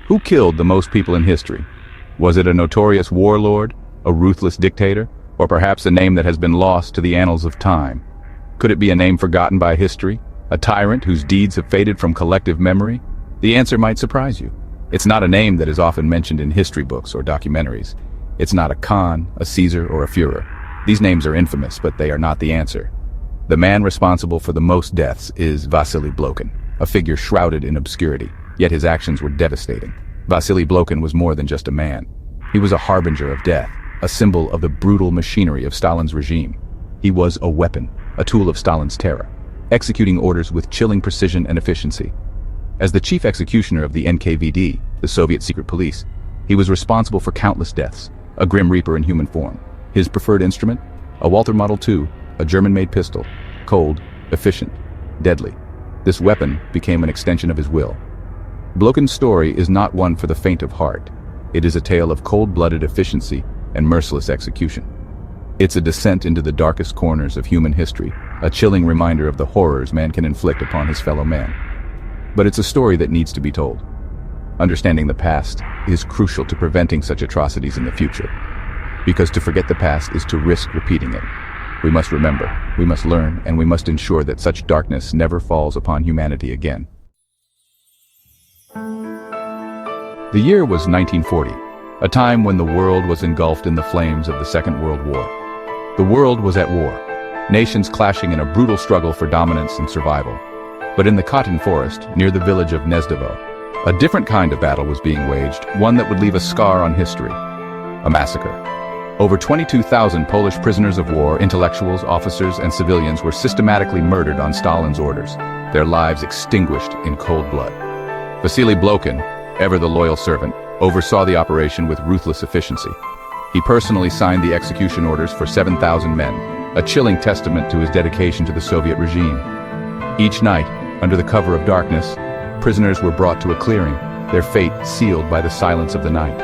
Who killed the most people in history? Was it a notorious warlord, a ruthless dictator, or perhaps a name that has been lost to the annals of time? Could it be a name forgotten by history, a tyrant whose deeds have faded from collective memory? The answer might surprise you. It's not a name that is often mentioned in history books or documentaries. It's not a Khan, a Caesar, or a Führer. These names are infamous, but they are not the answer. The man responsible for the most deaths is Vasily Blokhin, a figure shrouded in obscurity, yet his actions were devastating. Vasily Blokhin was more than just a man. He was a harbinger of death, a symbol of the brutal machinery of Stalin's regime. He was a weapon, a tool of Stalin's terror, executing orders with chilling precision and efficiency. As the chief executioner of the NKVD, the Soviet secret police, he was responsible for countless deaths, a grim reaper in human form. His preferred instrument? A Walther Model 2, a German-made pistol, cold, efficient, deadly. This weapon became an extension of his will. Blokhin's story is not one for the faint of heart. It is a tale of cold-blooded efficiency and merciless execution. It's a descent into the darkest corners of human history, a chilling reminder of the horrors man can inflict upon his fellow man. But it's a story that needs to be told. Understanding the past is crucial to preventing such atrocities in the future. Because to forget the past is to risk repeating it. We must remember, we must learn, and we must ensure that such darkness never falls upon humanity again. The year was 1940, a time when the world was engulfed in the flames of the Second World War. The world was at war, nations clashing in a brutal struggle for dominance and survival. But in the Katyn Forest, near the village of Gnezdovo, a different kind of battle was being waged, one that would leave a scar on history. A massacre. Over 22,000 Polish prisoners of war, intellectuals, officers, and civilians were systematically murdered on Stalin's orders, their lives extinguished in cold blood. Vasily Blokhin, ever the loyal servant, oversaw the operation with ruthless efficiency. He personally signed the execution orders for 7,000 men, a chilling testament to his dedication to the Soviet regime. Each night, under the cover of darkness, prisoners were brought to a clearing, their fate sealed by the silence of the night.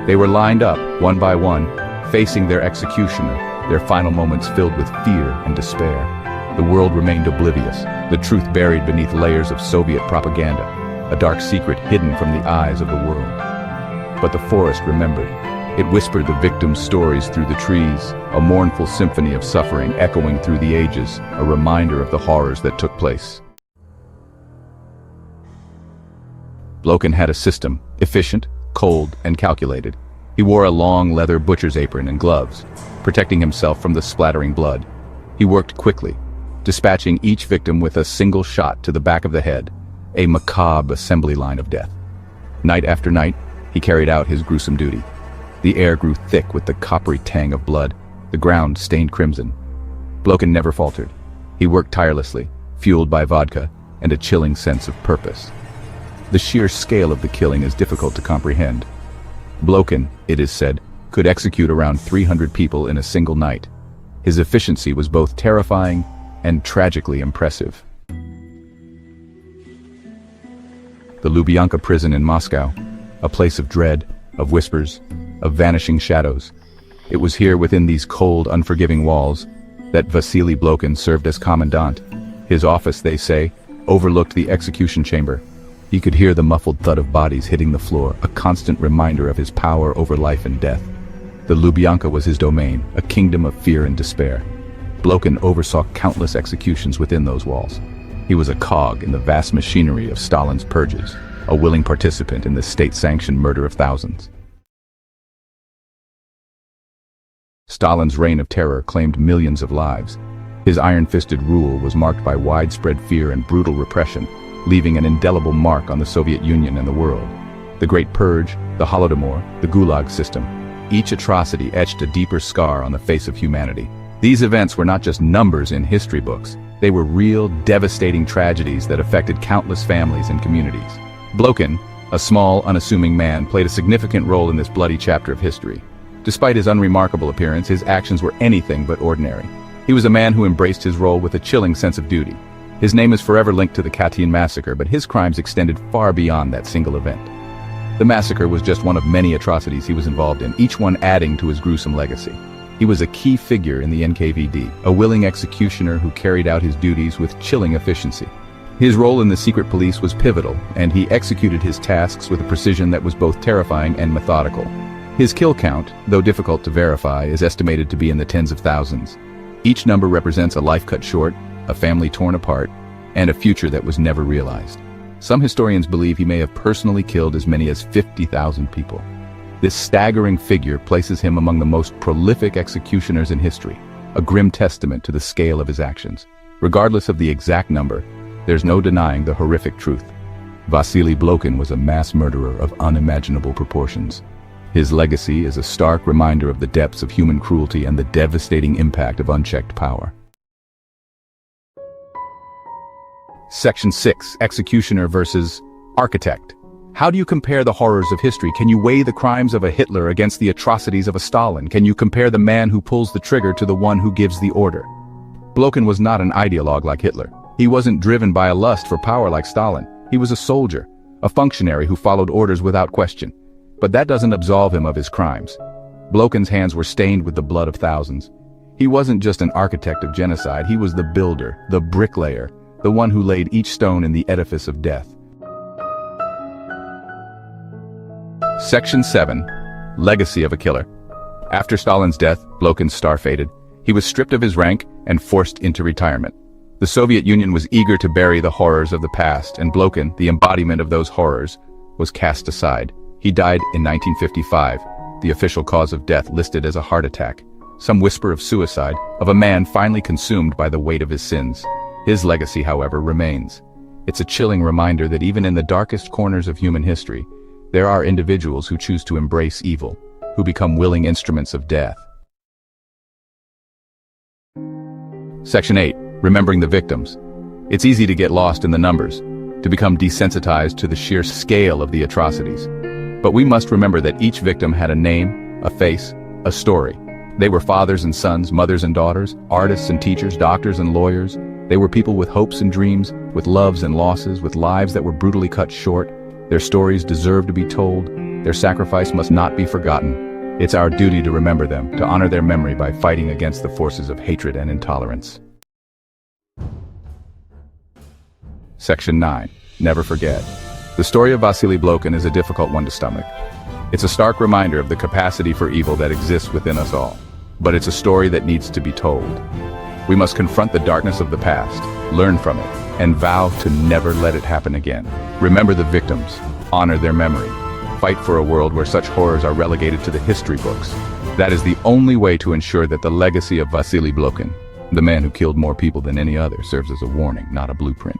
They were lined up, one by one, facing their executioner, their final moments filled with fear and despair. The world remained oblivious, the truth buried beneath layers of Soviet propaganda, a dark secret hidden from the eyes of the world. But the forest remembered. It whispered the victims' stories through the trees, a mournful symphony of suffering echoing through the ages, a reminder of the horrors that took place. Blokhin had a system, efficient, cold, and calculated. He wore a long leather butcher's apron and gloves, protecting himself from the splattering blood. He worked quickly, dispatching each victim with a single shot to the back of the head, a macabre assembly line of death. Night after night, he carried out his gruesome duty. The air grew thick with the coppery tang of blood, the ground stained crimson. Blokhin never faltered. He worked tirelessly, fueled by vodka and a chilling sense of purpose. The sheer scale of the killing is difficult to comprehend. Blokhin, it is said, could execute around 300 people in a single night. His efficiency was both terrifying and tragically impressive. The Lubyanka Prison in Moscow, a place of dread, of whispers, of vanishing shadows. It was here within these cold, unforgiving walls that Vasily Blokhin served as commandant. His office, they say, overlooked the execution chamber. He could hear the muffled thud of bodies hitting the floor, a constant reminder of his power over life and death. The Lubyanka was his domain, a kingdom of fear and despair. Blokhin oversaw countless executions within those walls. He was a cog in the vast machinery of Stalin's purges, a willing participant in the state-sanctioned murder of thousands. Stalin's reign of terror claimed millions of lives. His iron-fisted rule was marked by widespread fear and brutal repression, leaving an indelible mark on the Soviet Union and the world. The Great Purge, the Holodomor, the Gulag system, each atrocity etched a deeper scar on the face of humanity. These events were not just numbers in history books. They were real, devastating tragedies that affected countless families and communities. Blokhin, a small, unassuming man, played a significant role in this bloody chapter of history. Despite his unremarkable appearance, his actions were anything but ordinary. He was a man who embraced his role with a chilling sense of duty. His name is forever linked to the Katyn Massacre, but his crimes extended far beyond that single event. The massacre was just one of many atrocities he was involved in, each one adding to his gruesome legacy. He was a key figure in the NKVD, a willing executioner who carried out his duties with chilling efficiency. His role in the secret police was pivotal, and he executed his tasks with a precision that was both terrifying and methodical. His kill count, though difficult to verify, is estimated to be in the tens of thousands. Each number represents a life cut short, a family torn apart, and a future that was never realized. Some historians believe he may have personally killed as many as 50,000 people. This staggering figure places him among the most prolific executioners in history, a grim testament to the scale of his actions. Regardless of the exact number, there's no denying the horrific truth. Vasily Blokhin was a mass murderer of unimaginable proportions. His legacy is a stark reminder of the depths of human cruelty and the devastating impact of unchecked power. Section 6. Executioner versus architect. How do you compare the horrors of history? Can you weigh the crimes of a Hitler against the atrocities of a Stalin? Can you compare the man who pulls the trigger to the one who gives the order? Blokhin was not an ideologue like Hitler. He wasn't driven by a lust for power like Stalin. He was a soldier, a functionary who followed orders without question. But that doesn't absolve him of his crimes. Blokhin's hands were stained with the blood of thousands. He wasn't just an architect of genocide, he was the builder, the bricklayer, the one who laid each stone in the edifice of death. Section 7. Legacy of a killer. After Stalin's death, Blokhin's star faded. He was stripped of his rank and forced into retirement. The Soviet Union was eager to bury the horrors of the past, and Blokhin, the embodiment of those horrors, was cast aside. He died in 1955, the official cause of death listed as a heart attack. Some whisper of suicide, of a man finally consumed by the weight of his sins. His legacy, however, remains. It's a chilling reminder that even in the darkest corners of human history, there are individuals who choose to embrace evil, who become willing instruments of death. Section 8. Remembering the victims. It's easy to get lost in the numbers, to become desensitized to the sheer scale of the atrocities. But we must remember that each victim had a name, a face, a story. They were fathers and sons, mothers and daughters, artists and teachers, doctors and lawyers. They were people with hopes and dreams, with loves and losses, with lives that were brutally cut short. Their stories deserve to be told. Their sacrifice must not be forgotten. It's our duty to remember them, to honor their memory by fighting against the forces of hatred and intolerance. Section 9. Never forget. The story of Vasily Blokhin is a difficult one to stomach. It's a stark reminder of the capacity for evil that exists within us all. But it's a story that needs to be told. We must confront the darkness of the past, learn from it, and vow to never let it happen again. Remember the victims, honor their memory, fight for a world where such horrors are relegated to the history books. That is the only way to ensure that the legacy of Vasily Blokhin, the man who killed more people than any other, serves as a warning, not a blueprint.